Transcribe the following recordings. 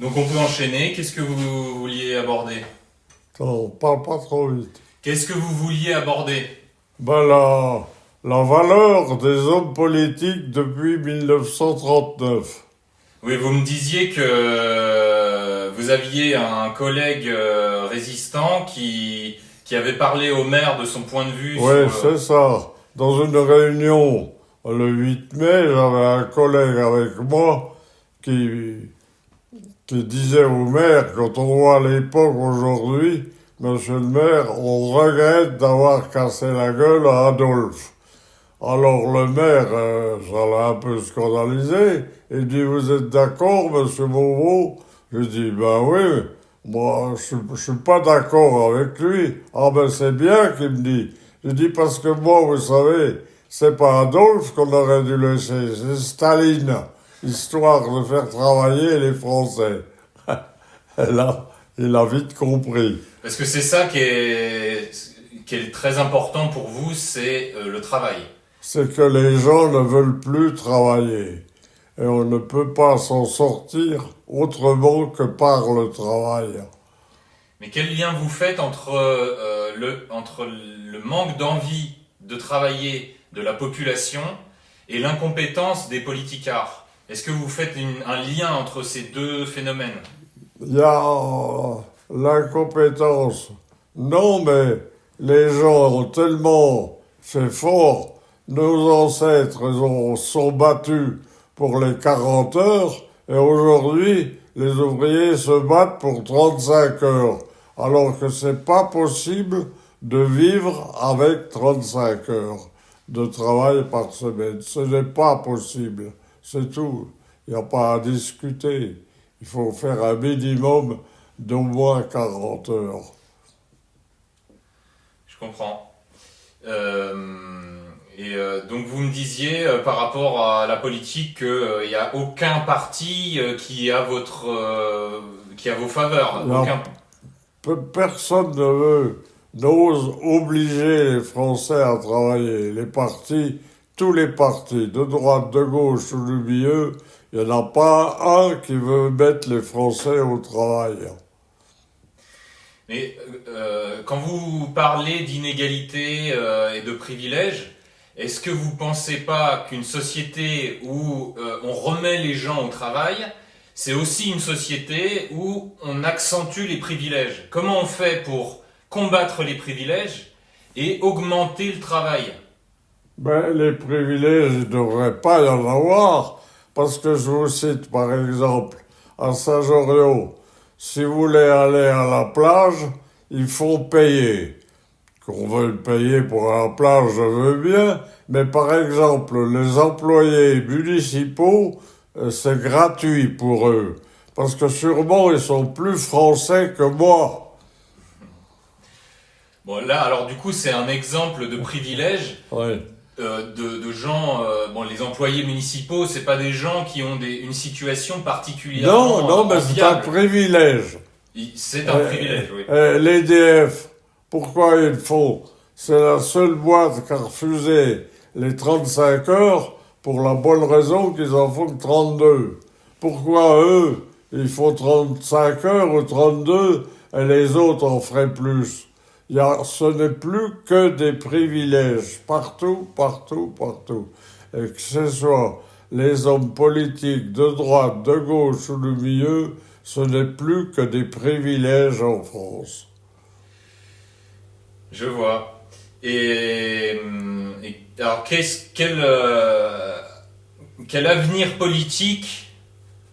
Donc on peut enchaîner. Qu'est-ce que vous vouliez aborder? Attends, parle pas trop vite. Qu'est-ce que vous vouliez aborder? Ben la valeur des hommes politiques depuis 1939. Oui, vous me disiez que vous aviez un collègue résistant qui avait parlé au maire de son point de vue Oui, sur... c'est ça. Dans une réunion le 8 mai, j'avais un collègue avec moi qui, qui disait au maire, quand on voit l'époque aujourd'hui, Monsieur le maire, on regrette d'avoir cassé la gueule à Adolphe. Alors le maire, ça l'a un peu scandalisé. Il dit, vous êtes d'accord, monsieur Beauvau? Je dis, ben oui, moi je suis pas d'accord avec lui. Ah ben c'est bien qu'il me dit. Je dis, parce que moi, vous savez, c'est pas Adolphe qu'on aurait dû laisser, c'est Staline, histoire de faire travailler les Français. Et là, il a vite compris. Parce que c'est ça qui est très important pour vous, c'est le travail. C'est que les gens ne veulent plus travailler. Et on ne peut pas s'en sortir autrement que par le travail. Mais quel lien vous faites entre le manque d'envie de travailler de la population et l'incompétence des politicards? Est-ce que vous faites un lien entre ces deux phénomènes? Il y a l'incompétence. Non, mais les gens ont tellement fait fort. Nos ancêtres sont battus pour les 40 heures et aujourd'hui, les ouvriers se battent pour 35 heures. Alors que c'est pas possible de vivre avec 35 heures de travail par semaine. Ce n'est pas possible. C'est tout. Il n'y a pas à discuter. Il faut faire un minimum d'au moins 40 heures. Je comprends. Donc vous me disiez par rapport à la politique qu'il n'y a aucun parti qui a vos faveurs. Aucun... Personne n'ose obliger les Français à travailler. Les partis, tous les partis, de droite, de gauche ou du milieu, il n'y en a pas un qui veut mettre les Français au travail. Mais quand vous parlez d'inégalité et de privilèges, est-ce que vous ne pensez pas qu'une société où on remet les gens au travail, c'est aussi une société où on accentue les privilèges? Comment on fait pour combattre les privilèges et augmenter le travail? Ben, les privilèges, il ne devrait pas y en avoir, parce que je vous cite par exemple, à Saint-Joriot, si vous voulez aller à la plage, il faut payer. Qu'on veuille payer pour la plage, je veux bien, mais par exemple, les employés municipaux, c'est gratuit pour eux. Parce que sûrement, ils sont plus français que moi. Bon, là, alors du coup, c'est un exemple de privilège. Oui. De gens, les employés municipaux, c'est pas des gens qui ont une situation particulièrement Non, mais c'est un privilège. C'est un privilège, oui. L'EDF, pourquoi ils le font? C'est la seule boîte qui a refusé les 35 heures pour la bonne raison qu'ils en font que 32. Pourquoi eux, ils font 35 heures ou 32 et les autres en feraient plus? Ce n'est plus que des privilèges, partout, partout, partout. Et que ce soit les hommes politiques de droite, de gauche ou du milieu, ce n'est plus que des privilèges en France. Je vois. Alors, quel avenir politique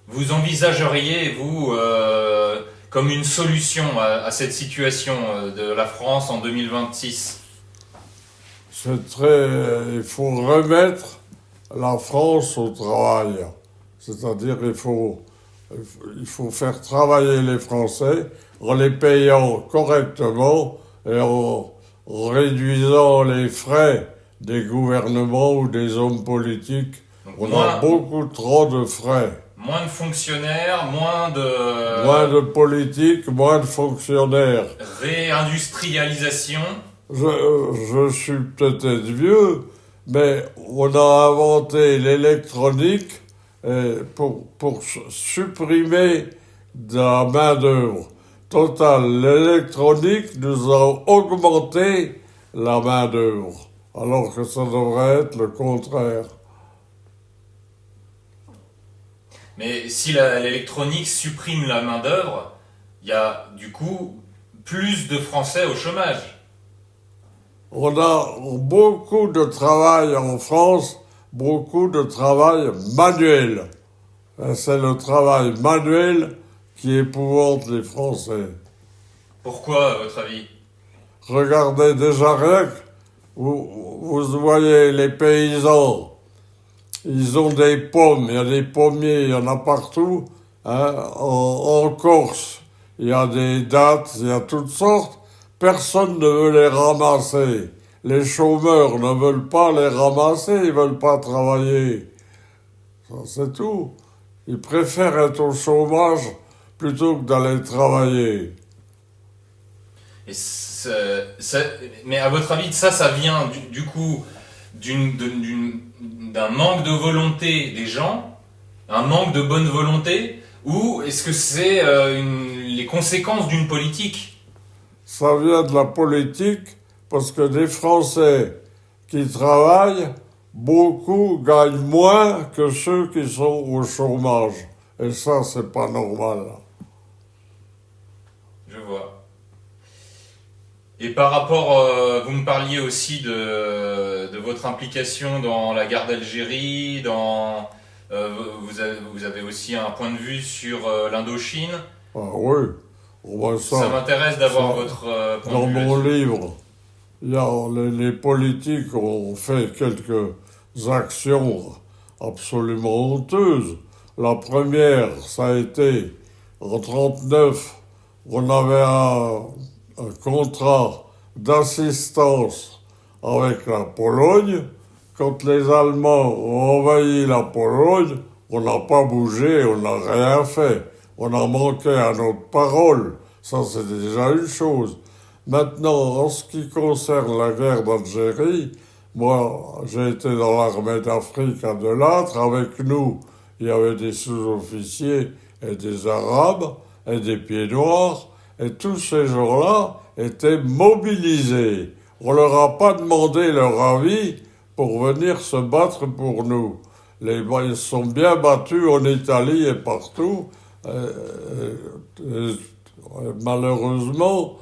vous envisageriez, vous, comme une solution à cette situation de la France en 2026? Il faut remettre la France au travail. C'est-à-dire il faut faire travailler les Français en les payant correctement et en réduisant les frais des gouvernements ou des hommes politiques. Donc, a beaucoup trop de frais. Moins de fonctionnaires, moins de politiques, moins de fonctionnaires. Réindustrialisation. Je suis peut-être vieux, mais on a inventé l'électronique pour supprimer de la main-d'œuvre. Total, l'électronique nous a augmenté la main-d'œuvre, alors que ça devrait être le contraire. Mais si l'électronique supprime la main-d'œuvre, il y a du coup plus de Français au chômage. On a beaucoup de travail en France, beaucoup de travail manuel. Et c'est le travail manuel qui épouvante les Français. Pourquoi, à votre avis? Regardez déjà rien que vous voyez les paysans, ils ont des pommes, il y a des pommiers, il y en a partout. Hein, en Corse, il y a des dattes, il y a toutes sortes. Personne ne veut les ramasser. Les chômeurs ne veulent pas les ramasser, ils veulent pas travailler. Ça, c'est tout. Ils préfèrent être au chômage plutôt que d'aller travailler. Et mais à votre avis, ça vient du coup d'un manque de volonté des gens, un manque de bonne volonté, ou est-ce que c'est les conséquences d'une politique? Ça vient de la politique parce que des Français qui travaillent, beaucoup gagnent moins que ceux qui sont au chômage. Et ça, c'est pas normal. Je vois. Et par rapport, vous me parliez aussi de votre implication dans la guerre d'Algérie, vous avez aussi un point de vue sur l'Indochine. Ah oui, on voit ça. Ça m'intéresse d'avoir ça, votre point dans de vue mon là-dessus. livre, il y a, les politiques ont fait quelques actions absolument honteuses. La première, ça a été en 1939, on avait un contrat d'assistance avec la Pologne. Quand les Allemands ont envahi la Pologne, on n'a pas bougé, on n'a rien fait. On a manqué à notre parole. Ça, c'est déjà une chose. Maintenant, en ce qui concerne la guerre d'Algérie, moi, j'ai été dans l'armée d'Afrique à Delattre. Avec nous, il y avait des sous-officiers et des Arabes et des pieds noirs. Et tous ces gens-là étaient mobilisés. On leur a pas demandé leur avis pour venir se battre pour nous. Ils sont bien battus en Italie et partout. Malheureusement,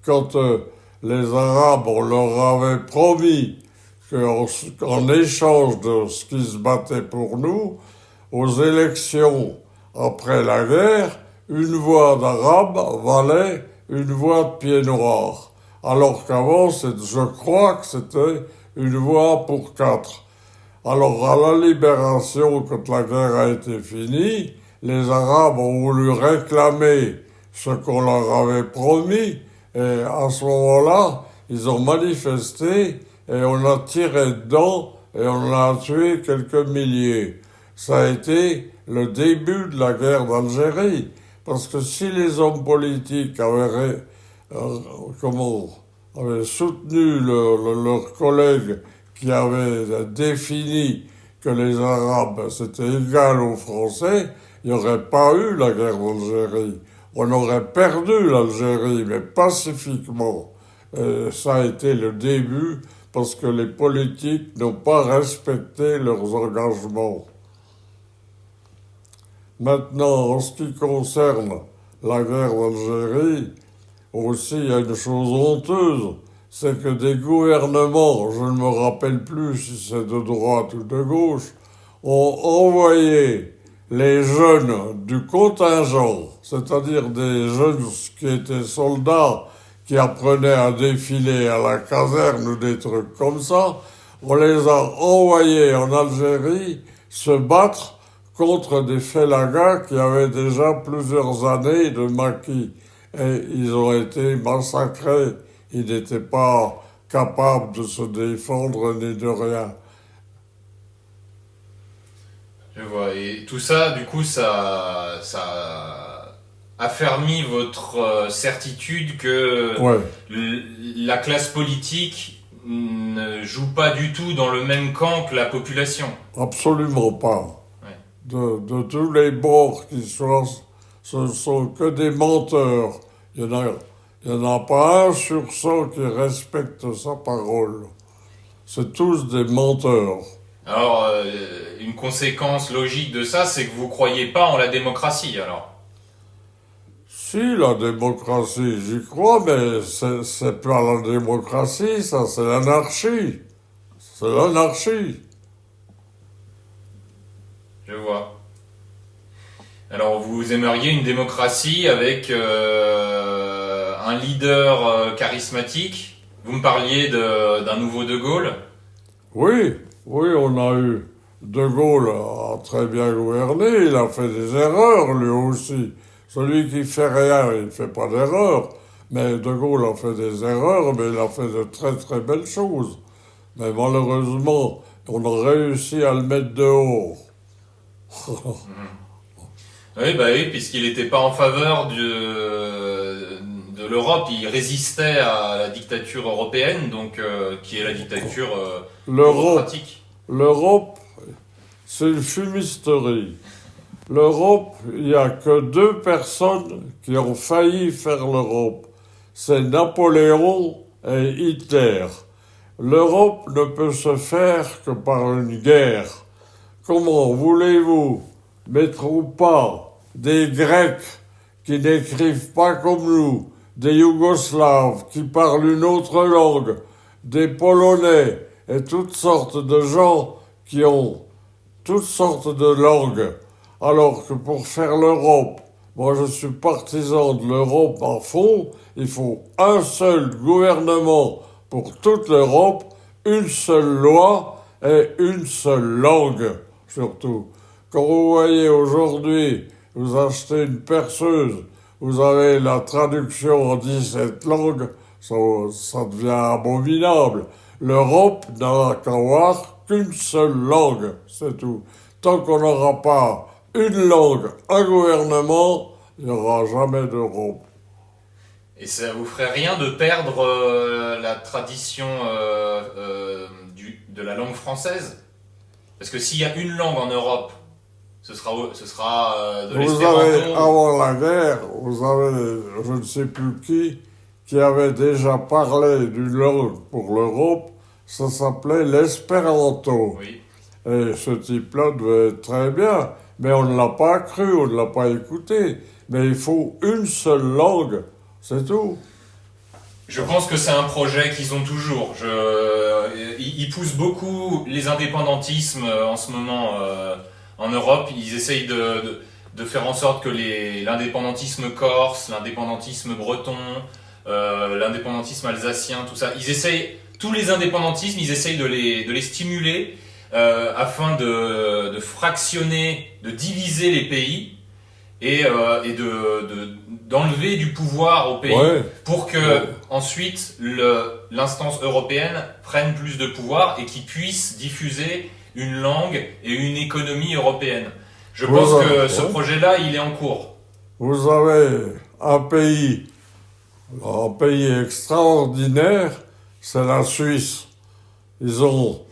quand les Arabes, on leur avait promis qu'en échange de ce qui se battait pour nous, aux élections après la guerre, une voix d'Arabe valait une voix de pied noir. Alors qu'avant, je crois que c'était une voix pour 4. Alors, à la libération, quand la guerre a été finie, les Arabes ont voulu réclamer ce qu'on leur avait promis, et à ce moment-là, ils ont manifesté, et on a tiré dedans, et on a tué quelques milliers. Ça a été le début de la guerre d'Algérie, parce que si les hommes politiques avaient soutenu leurs collègues qui avaient défini que les Arabes c'était égal aux Français, il n'y aurait pas eu la guerre d'Algérie. On aurait perdu l'Algérie, mais pacifiquement. Et ça a été le début parce que les politiques n'ont pas respecté leurs engagements. Maintenant, en ce qui concerne la guerre d'Algérie, aussi il y a une chose honteuse, c'est que des gouvernements, je ne me rappelle plus si c'est de droite ou de gauche, ont envoyé les jeunes du contingent, c'est-à-dire des jeunes qui étaient soldats, qui apprenaient à défiler à la caserne ou des trucs comme ça, on les a envoyés en Algérie se battre contre des félagas qui avaient déjà plusieurs années de maquis. Et ils ont été massacrés. Ils n'étaient pas capables de se défendre ni de rien. Je vois. Et tout ça, du coup, ça affermit votre certitude que Ouais, la classe politique ne joue pas du tout dans le même camp que la population. absolument pas. Ouais. De tous les bords qui soient, ce sont que des menteurs. Il y en a pas un sur 100 qui respecte sa parole. C'est tous des menteurs. Alors, une conséquence logique de ça, c'est que vous croyez pas en la démocratie, alors. Si, la démocratie, j'y crois, mais c'est pas la démocratie, ça, c'est l'anarchie. C'est l'anarchie. Je vois. Alors, vous aimeriez une démocratie avec un leader charismatique. Vous me parliez d'un nouveau De Gaulle. Oui, oui, on a eu. De Gaulle a très bien gouverné, il a fait des erreurs, lui aussi. Celui qui fait rien, il ne fait pas d'erreurs. Mais De Gaulle a fait des erreurs, mais il a fait de très très belles choses. Mais malheureusement, on a réussi à le mettre dehors. Oui, puisqu'il n'était pas en faveur de l'Europe, il résistait à la dictature européenne, donc qui est la dictature bureaucratique. L'Europe, c'est une fumisterie. L'Europe, il n'y a que deux personnes qui ont failli faire l'Europe. C'est Napoléon et Hitler. L'Europe ne peut se faire que par une guerre. Comment voulez-vous mettre au pas des Grecs qui n'écrivent pas comme nous, des Yougoslaves qui parlent une autre langue, des Polonais et toutes sortes de gens qui ont toutes sortes de langues, alors que pour faire l'Europe, moi je suis partisan de l'Europe à fond, il faut un seul gouvernement pour toute l'Europe, une seule loi et une seule langue, surtout. Quand vous voyez aujourd'hui, vous achetez une perceuse, vous avez la traduction en 17 langues, ça devient abominable. L'Europe n'a qu'à avoir qu'une seule langue, c'est tout. Tant qu'on n'aura pas une langue, un gouvernement, il n'y aura jamais d'Europe. Et ça vous ferait rien de perdre la tradition de la langue française? Parce que s'il y a une langue en Europe, ce sera de l'espéranto. Vous avez, avant la guerre, vous avez, je ne sais plus qui avait déjà parlé d'une langue pour l'Europe, ça s'appelait l'espéranto. Oui. Et ce type-là devait être très bien, mais on ne l'a pas cru, on ne l'a pas écouté. Mais il faut une seule langue, c'est tout. Je pense que c'est un projet qu'ils ont toujours. Ils poussent beaucoup les indépendantismes en ce moment en Europe. Ils essayent de faire en sorte que l'indépendantisme corse, l'indépendantisme breton, l'indépendantisme alsacien, tout ça, tous les indépendantismes, ils essayent de les stimuler afin de fractionner, de diviser les pays et d'enlever du pouvoir au pays, Ouais. pour que ensuite l'instance européenne prenne plus de pouvoir et qu'il puisse diffuser une langue et une économie européenne. Je pense que ce projet-là, il est en cours. Vous avez un pays extraordinaire, c'est la Suisse. Ils ont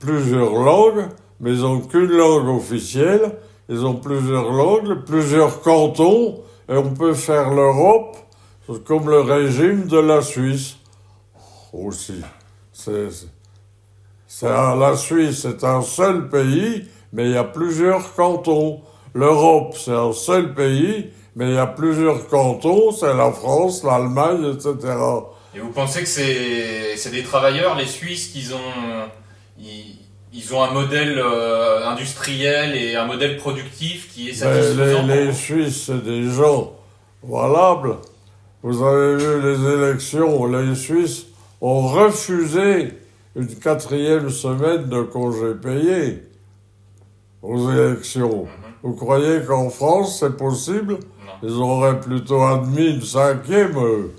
plusieurs langues, mais ils n'ont qu'une langue officielle. Ils ont plusieurs langues, plusieurs cantons, et on peut faire l'Europe comme le régime de la Suisse aussi. La Suisse est un seul pays, mais il y a plusieurs cantons. L'Europe, c'est un seul pays, mais il y a plusieurs cantons, c'est la France, l'Allemagne, etc. Et vous pensez que c'est des travailleurs, les Suisses, ils ont un modèle industriel et un modèle productif qui est satisfaisant? Les Suisses, c'est des gens valables. Vous avez vu les élections, les Suisses ont refusé une 4e semaine de congé payé aux élections. Vous croyez qu'en France, c'est possible? Non. Ils auraient plutôt admis une 5e.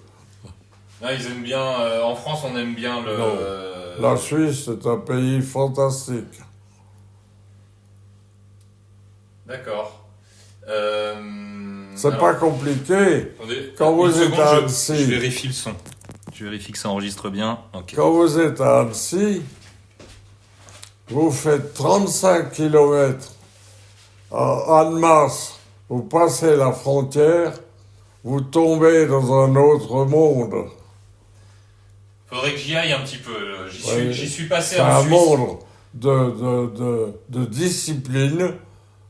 Là, ils aiment bien. En France, on aime bien le. Non. La Suisse, c'est un pays fantastique. D'accord. C'est pas compliqué. Attendez, Quand une vous êtes seconde, à je Annecy, vérifie le son. Je vérifie que ça enregistre bien. Ok. quand vous êtes à Annecy, vous faites 35 km à Annemasse vous passez la frontière, vous tombez dans un autre monde. Faudrait que j'y aille un petit peu. Oui. J'y suis passé C'est en un Suisse. monde de discipline,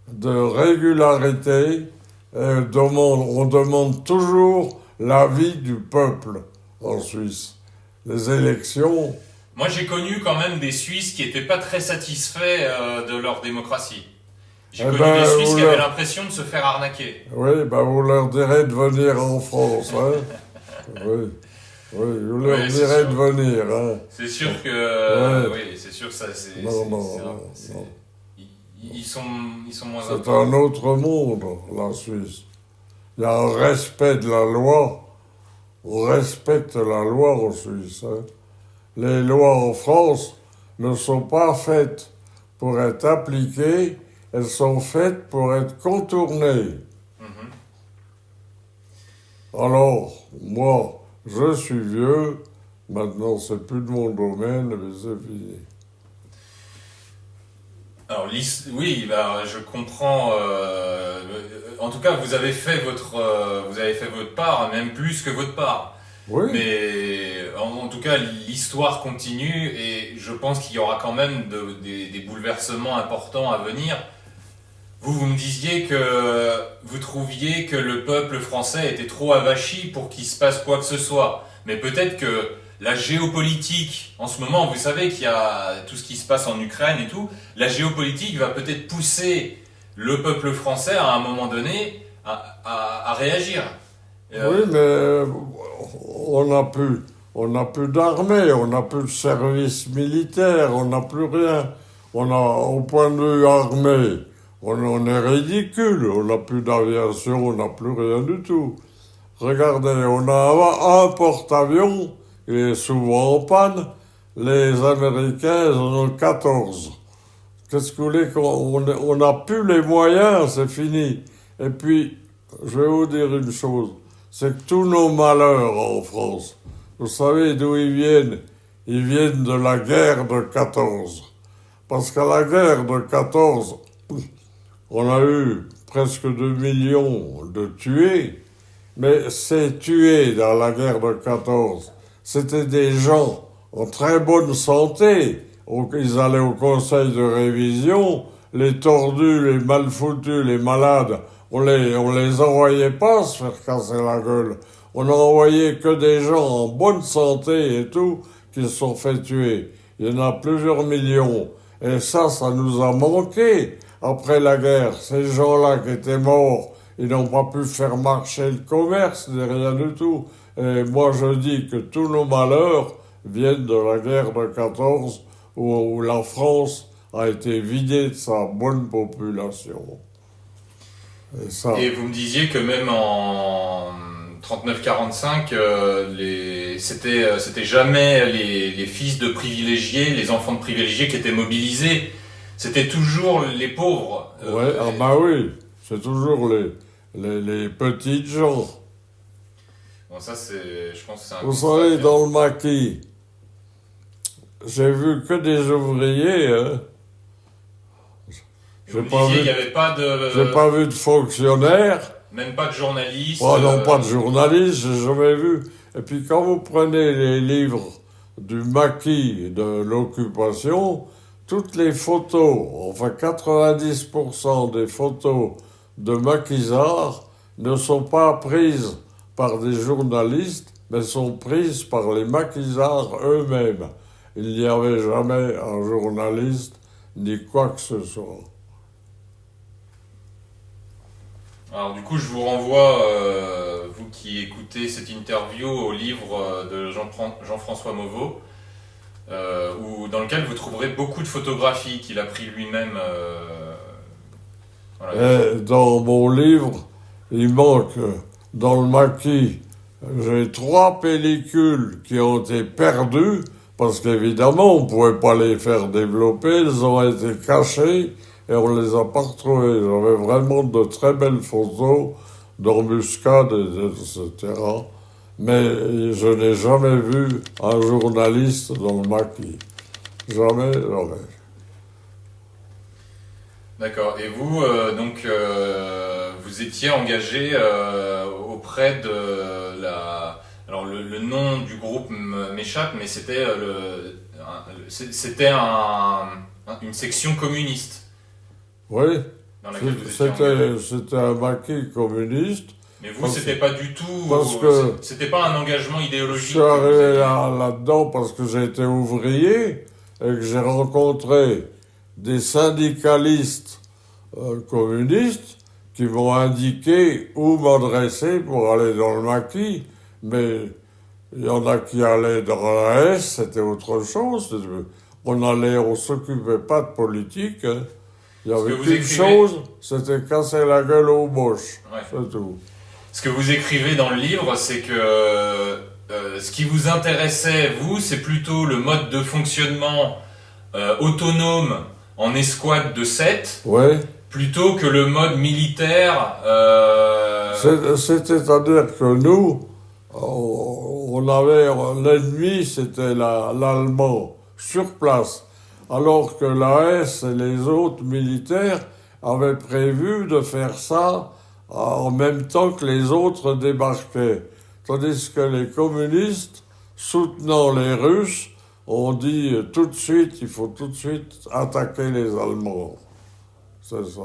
de régularité. On demande toujours l'avis du peuple en Suisse. Les élections, Moi, j'ai connu quand même des Suisses qui n'étaient pas très satisfaits de leur démocratie. J'ai Eh connu ben, des Suisses qui vous avaient leur- l'impression de se faire arnaquer. oui, ben vous leur direz de venir en France. Hein. Oui, oui, vous leur Oui, c'est direz sûr. de venir. Hein. C'est sûr que... Ouais. Oui, c'est sûr que ça, c'est... Non, c'est- non, c'est- non, c'est- non. Ils sont moins C'est importants. un autre monde, la Suisse. Il y a un respect de la loi. On respecte la loi en Suisse. Hein. Les lois en France ne sont pas faites pour être appliquées, elles sont faites pour être contournées. Mhm. Alors, moi, je suis vieux, maintenant c'est plus de mon domaine, mais c'est fini. Alors, oui, bah, je comprends. En tout cas, vous avez fait votre part, même plus que votre part. Oui, Mais en tout cas, l'histoire continue et je pense qu'il y aura quand même des bouleversements importants à venir. Vous me disiez que vous trouviez que le peuple français était trop avachi pour qu'il se passe quoi que ce soit. Mais peut-être que la géopolitique, en ce moment, vous savez qu'il y a tout ce qui se passe en Ukraine et tout, la géopolitique va peut-être pousser le peuple français à un moment donné à réagir. oui, mais on n'a plus d'armée, on n'a plus de service militaire, on n'a plus rien. Au point de vue armé, on est ridicule, on n'a plus d'aviation, on n'a plus rien du tout. Regardez, on a un porte-avions, il est souvent en panne, les Américains ils en ont 14. Qu'est-ce que vous voulez on n'a plus les moyens, c'est fini. Et puis, je vais vous dire une chose, c'est que tous nos malheurs en France, vous savez d'où ils viennent? Ils viennent de la guerre de 14. Parce qu'à la guerre de 14, on a eu presque 2 millions de tués, mais ces tués dans la guerre de 14, c'était des gens en très bonne santé. Ils allaient au conseil de révision, les tordus, les mal foutus, les malades, on les envoyait pas se faire casser la gueule. On n'envoyait que des gens en bonne santé et tout qui se sont fait tuer. Il y en a plusieurs millions. Et ça nous a manqué après la guerre. Ces gens-là qui étaient morts, ils n'ont pas pu faire marcher le commerce, ni rien du tout. Et moi, je dis que tous nos malheurs viennent de la guerre de 14, où la France a été vidée de sa bonne population. Et ça, Et vous me disiez que même en 39-45, c'était jamais les fils de privilégiés, les enfants de privilégiés qui étaient mobilisés. C'était toujours les pauvres. ouais, ah bah oui, c'est toujours les petites gens. Bon, ça, je pense que c'est un Vous constat savez, que- dans le maquis, j'ai vu que des ouvriers, hein. Vous me disiez qu'il n'y avait pas J'ai pas vu de fonctionnaires. même pas de journalistes. Oh, non, pas de journalistes, j'ai jamais vu. Et puis quand vous prenez les livres du maquis de l'occupation, toutes les photos, enfin 90% des photos de maquisards ne sont pas prises par des journalistes, mais sont prises par les maquisards eux-mêmes. Il n'y avait jamais un journaliste ni quoi que ce soit. Alors du coup, je vous renvoie, vous qui écoutez cette interview, au livre de Jean-François Mauveau, dans lequel vous trouverez beaucoup de photographies qu'il a pris lui-même. Voilà. Et dans mon livre, il manque, dans le maquis, j'ai 3 pellicules qui ont été perdues, parce qu'évidemment, on ne pouvait pas les faire développer, elles ont été cachées, et on ne les a pas retrouvées. J'avais vraiment de très belles photos d'embuscades, etc. Mais je n'ai jamais vu un journaliste dans le maquis. Jamais, jamais. D'accord. Et vous, donc, vous vous étiez engagé auprès de la... Alors le nom du groupe m'échappe, mais c'était une section communiste Oui, dans laquelle vous étiez engagé. c'était un maquis communiste. Mais vous, c'était pas du tout... Parce que C'était pas un engagement je idéologique suis que vous arrivé aviez. là-dedans parce que j'ai été ouvrier et que j'ai rencontré des syndicalistes communistes qui m'ont indiqué où m'adresser pour aller dans le maquis. Mais il y en a qui allaient dans la S, c'était autre chose. On s'occupait pas de politique. Hein. Il y Ce que avait vous qu'une écrivez- chose, c'était casser la gueule aux moches. Ouais. C'est tout. Ce que vous écrivez dans le livre, c'est que ce qui vous intéressait, vous, c'est plutôt le mode de fonctionnement autonome en escouade de 7, Ouais. plutôt que le mode militaire. C'est-à-dire que nous, on avait l'ennemi, c'était l'Allemand sur place, alors que l'AS et les autres militaires avaient prévu de faire ça en même temps que les autres débarquaient. Tandis que les communistes, soutenant les Russes, ont dit tout de suite, il faut tout de suite attaquer les Allemands. C'est ça.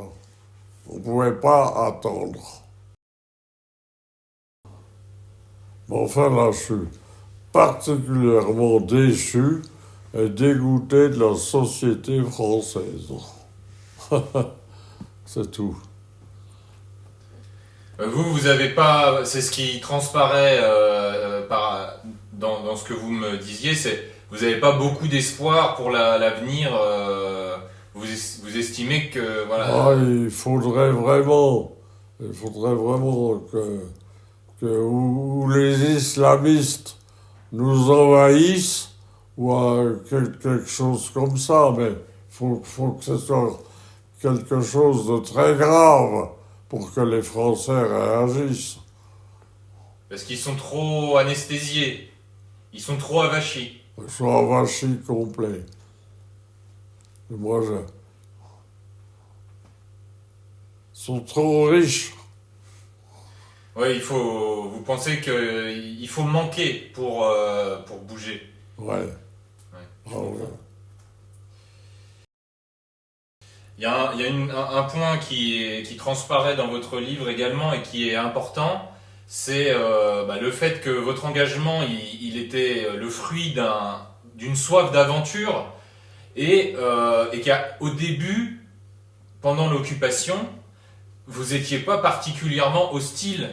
On ne pouvait pas attendre. Mais enfin, là, je suis particulièrement déçu et dégoûté de la société française. C'est tout. Vous avez pas. C'est ce qui transparaît dans ce que vous me disiez, c'est vous n'avez pas beaucoup d'espoir pour l'avenir. Vous estimez que voilà. Ah, il faudrait vraiment que ou les islamistes nous envahissent ou quelque chose comme ça, mais faut que ce soit quelque chose de très grave pour que les Français réagissent. Parce qu'ils sont trop anesthésiés. Ils sont trop avachis. Ils sont avachis complets. Et moi, ils sont trop riches. Oui, vous pensez qu'il faut manquer pour bouger. Ouais. Ouais. Ah ouais. Il y a un point qui transparaît dans votre livre également et qui est important, c'est le fait que votre engagement, il était le fruit d'une soif d'aventure et qu'au début, pendant l'occupation, vous n'étiez pas particulièrement hostile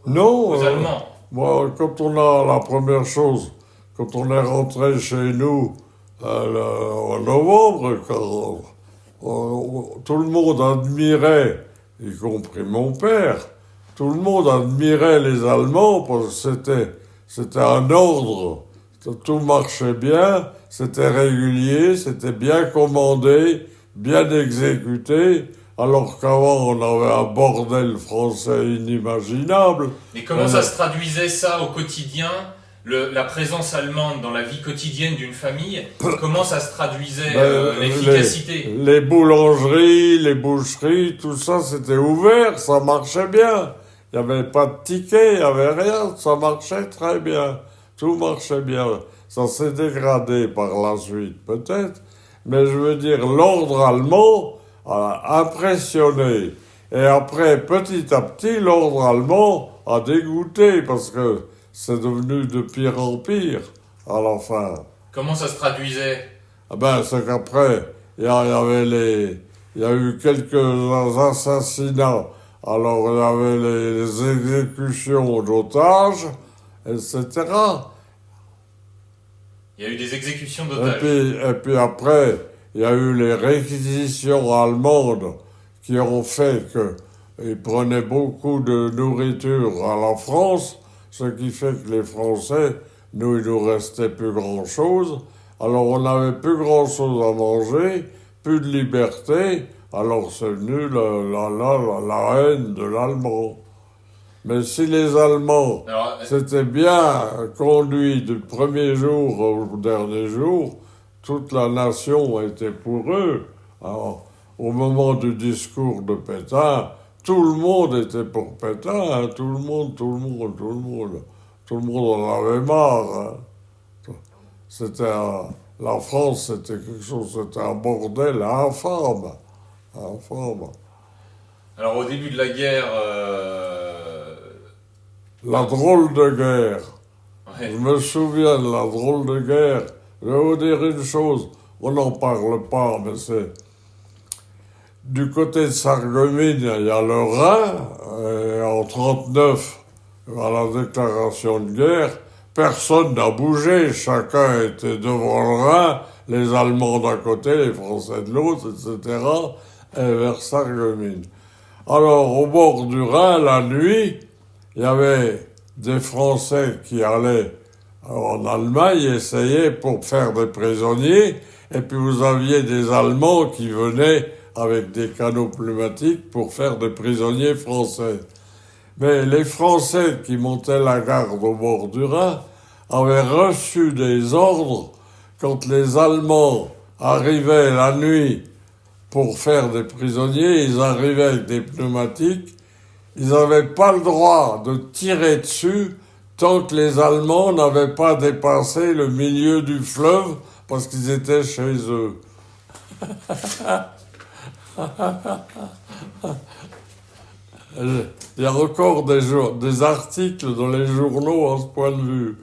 Non, aux Allemands. moi, quand on a la première chose, quand on est rentré chez nous en novembre, quand tout le monde admirait, y compris mon père, tout le monde admirait les Allemands parce que c'était un ordre, tout marchait bien, c'était régulier, c'était bien commandé, bien exécuté. Alors qu'avant, on avait un bordel français inimaginable. Mais comment ça se traduisait ça au quotidien, la présence allemande dans la vie quotidienne d'une famille, comment ça se traduisait l'efficacité? Les boulangeries, les boucheries, tout ça, c'était ouvert, ça marchait bien. Il n'y avait pas de tickets, il n'y avait rien, ça marchait très bien. Tout marchait bien. Ça s'est dégradé par la suite, peut-être. Mais je veux dire, l'ordre allemand a impressionné. Et après, petit à petit, l'ordre allemand a dégoûté parce que c'est devenu de pire en pire à la fin. Comment ça se traduisait? Ah ben, c'est qu'après, il y a eu quelques assassinats. Alors, il y avait les exécutions d'otages, etc. Il y a eu des exécutions Et d'otages. puis après, il y a eu les réquisitions allemandes qui ont fait qu'ils prenaient beaucoup de nourriture à la France, ce qui fait que les Français, nous, il nous restait plus grand-chose. Alors on n'avait plus grand-chose à manger, plus de liberté, alors c'est venu la haine de l'Allemand. Mais si les Allemands Alors, s'étaient bien conduits du premier jour au dernier jour, toute la nation était pour eux. Alors, au moment du discours de Pétain, tout le monde était pour Pétain, hein, tout le monde. Tout le monde en avait marre. Hein. La France, c'était quelque chose, c'était un bordel infâme. Infâme. Alors au début de la guerre, La drôle de guerre. ouais, Je me souviens de la drôle de guerre. Je vais vous dire une chose, on n'en parle pas, mais c'est... Du côté de Sarreguemines, il y a le Rhin, et en 1939, à la déclaration de guerre, personne n'a bougé, chacun était devant le Rhin, les Allemands d'un côté, les Français de l'autre, etc., et vers Sarreguemines. Alors, au bord du Rhin, la nuit, il y avait des Français qui allaient en Allemagne essayer pour faire des prisonniers, et puis vous aviez des Allemands qui venaient avec des canaux pneumatiques pour faire des prisonniers français. Mais les Français qui montaient la garde au bord du Rhin avaient reçu des ordres quand les Allemands arrivaient la nuit pour faire des prisonniers, ils arrivaient avec des pneumatiques, ils n'avaient pas le droit de tirer dessus tant que les Allemands n'avaient pas dépassé le milieu du fleuve parce qu'ils étaient chez eux. Il y a encore des articles dans les journaux à ce point de vue.